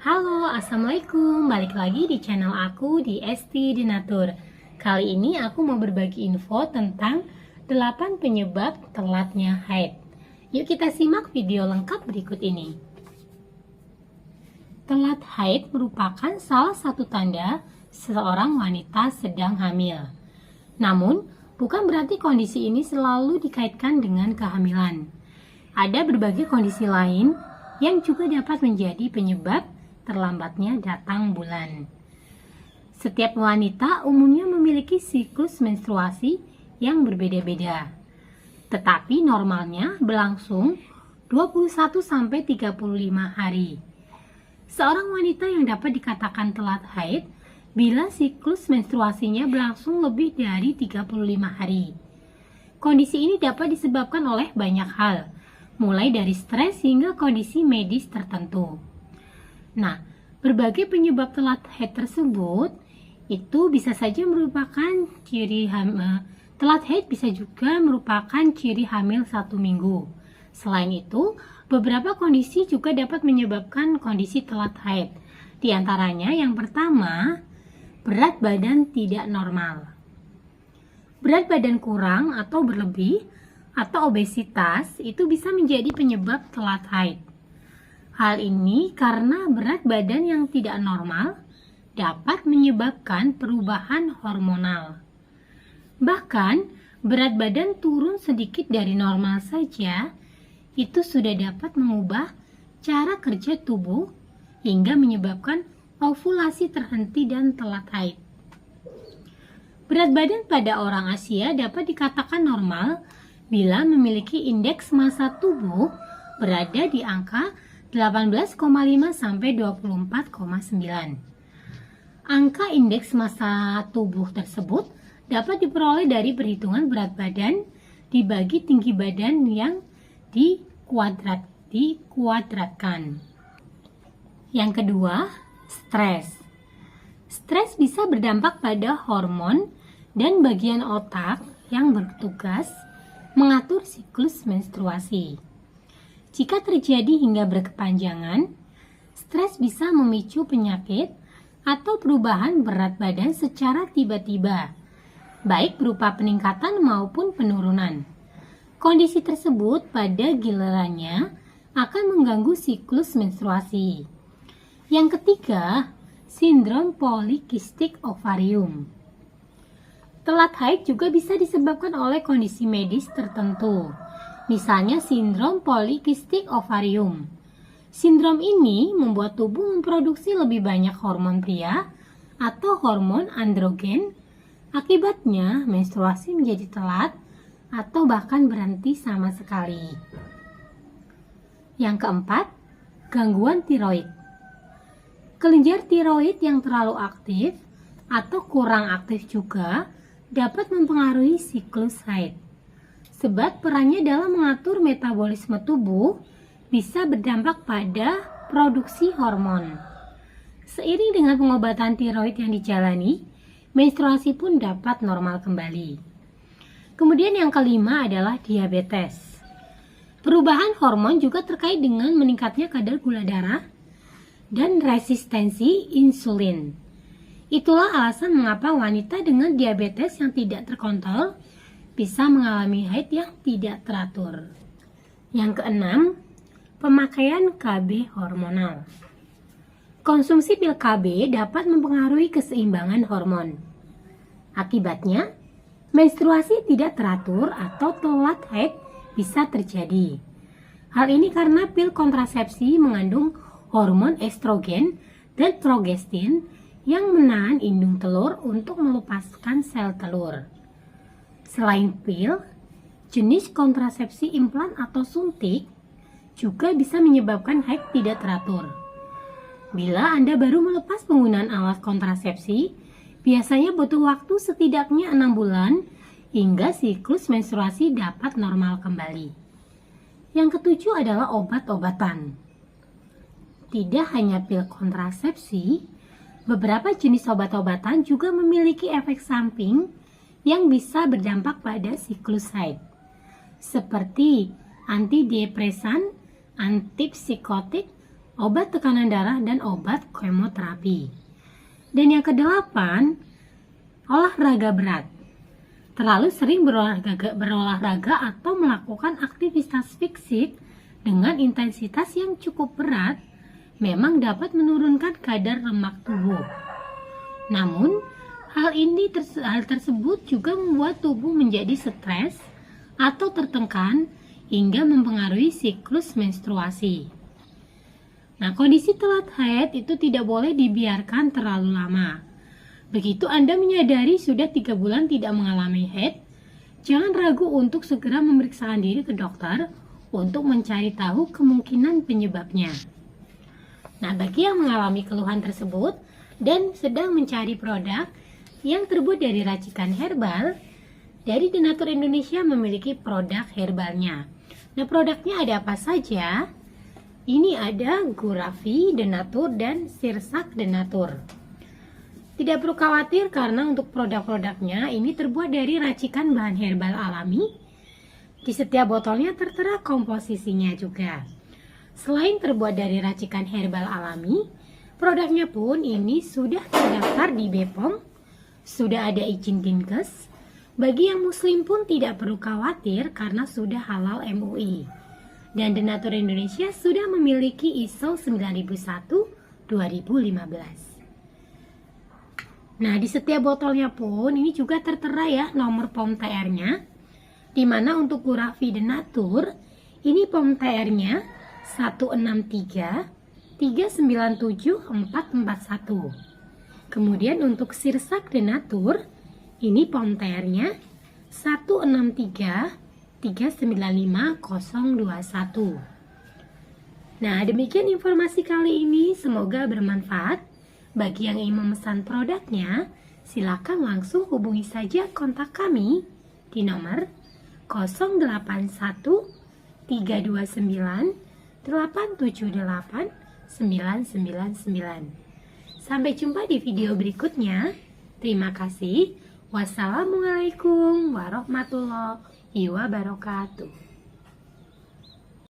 Halo, Assalamualaikum. Balik lagi di channel aku di Esti Denatur. Kali ini aku mau berbagi info tentang 8 penyebab telatnya haid. Yuk kita simak video lengkap berikut ini. Telat haid merupakan salah satu tanda seorang wanita sedang hamil. Namun, bukan berarti kondisi ini selalu dikaitkan dengan kehamilan. Ada berbagai kondisi lain yang juga dapat menjadi penyebab terlambatnya datang bulan. Setiap wanita umumnya memiliki siklus menstruasi yang berbeda-beda. Tetapi normalnya berlangsung 21-35 hari. Seorang wanita yang dapat dikatakan telat haid bila siklus menstruasinya berlangsung lebih dari 35 hari. Kondisi ini dapat disebabkan oleh banyak hal, mulai dari stres hingga kondisi medis tertentu. Nah, berbagai penyebab telat haid tersebut itu bisa saja merupakan telat haid bisa juga merupakan ciri hamil 1 minggu. Selain itu, beberapa kondisi juga dapat menyebabkan kondisi telat haid. Di antaranya yang pertama, berat badan tidak normal. Berat badan kurang atau berlebih atau obesitas itu bisa menjadi penyebab telat haid. Hal ini karena berat badan yang tidak normal dapat menyebabkan perubahan hormonal. Bahkan, berat badan turun sedikit dari normal saja, itu sudah dapat mengubah cara kerja tubuh hingga menyebabkan ovulasi terhenti dan telat haid. Berat badan pada orang Asia dapat dikatakan normal bila memiliki indeks massa tubuh berada di angka 18,5 sampai 24,9. Angka indeks massa tubuh tersebut dapat diperoleh dari perhitungan berat badan dibagi tinggi badan yang dikuadratkan. Yang kedua, stres. Stres bisa berdampak pada hormon dan bagian otak yang bertugas mengatur siklus menstruasi. Jika terjadi hingga berkepanjangan, stres bisa memicu penyakit atau perubahan berat badan secara tiba-tiba, baik berupa peningkatan maupun penurunan. Kondisi tersebut pada gilirannya akan mengganggu siklus menstruasi. Yang ketiga, sindrom polikistik ovarium. Telat haid juga bisa disebabkan oleh kondisi medis tertentu. Misalnya sindrom polikistik ovarium. Sindrom ini membuat tubuh memproduksi lebih banyak hormon pria atau hormon androgen. Akibatnya menstruasi menjadi telat atau bahkan berhenti sama sekali. Yang keempat, gangguan tiroid. Kelenjar tiroid yang terlalu aktif atau kurang aktif juga dapat mempengaruhi siklus haid. Sebab perannya dalam mengatur metabolisme tubuh bisa berdampak pada produksi hormon. Seiring dengan pengobatan tiroid yang dijalani, menstruasi pun dapat normal kembali. Kemudian yang kelima adalah diabetes. Perubahan hormon juga terkait dengan meningkatnya kadar gula darah dan resistensi insulin. Itulah alasan mengapa wanita dengan diabetes yang tidak terkontrol bisa mengalami haid yang tidak teratur. Yang keenam, pemakaian KB hormonal. Konsumsi pil KB dapat mempengaruhi keseimbangan hormon. Akibatnya, menstruasi tidak teratur atau telat haid bisa terjadi. Hal ini karena pil kontrasepsi mengandung hormon estrogen dan progestin yang menahan indung telur untuk melepaskan sel telur. Selain pil, jenis kontrasepsi implan atau suntik juga bisa menyebabkan haid tidak teratur. Bila Anda baru melepas penggunaan alat kontrasepsi, biasanya butuh waktu setidaknya 6 bulan hingga siklus menstruasi dapat normal kembali. Yang ketujuh adalah obat-obatan. Tidak hanya pil kontrasepsi, beberapa jenis obat-obatan juga memiliki efek samping yang bisa berdampak pada siklus haid, seperti antidepresan, antipsikotik, obat tekanan darah, dan obat kemoterapi. Dan yang kedelapan, olahraga berat. Terlalu sering berolahraga atau melakukan aktivitas fisik dengan intensitas yang cukup berat memang dapat menurunkan kadar lemak tubuh. Namun, hal tersebut juga membuat tubuh menjadi stres atau tertekan hingga mempengaruhi siklus menstruasi. Nah, kondisi telat haid itu tidak boleh dibiarkan terlalu lama. Begitu Anda menyadari sudah 3 bulan tidak mengalami haid, jangan ragu untuk segera memeriksakan diri ke dokter untuk mencari tahu kemungkinan penyebabnya. Nah, bagi yang mengalami keluhan tersebut dan sedang mencari produk yang terbuat dari racikan herbal, dari Denatur Indonesia memiliki produk herbalnya. Nah, produknya ada apa saja? Ini ada Gurafi Denatur dan Sirsak Denatur. Tidak perlu khawatir karena untuk produk-produknya ini terbuat dari racikan bahan herbal alami. Di setiap botolnya tertera komposisinya juga. Selain terbuat dari racikan herbal alami, produknya pun ini sudah terdaftar di BPOM, sudah ada izin Dinkes. Bagi yang muslim pun tidak perlu khawatir karena sudah halal MUI. Dan Denatur Indonesia sudah memiliki ISO 9001-2015. Nah, di setiap botolnya pun ini juga tertera ya nomor POM TR-nya. Di mana untuk Gurafi Denatur, ini POM TR-nya 163397441. Kemudian untuk Sirsak Denatur, ini POM TR-nya 163395021. Nah, demikian informasi kali ini, semoga bermanfaat. Bagi yang ingin memesan produknya, silakan langsung hubungi saja kontak kami di nomor 081 329 878 999. Sampai jumpa di video berikutnya. Terima kasih. Wassalamualaikum warahmatullahi wabarakatuh.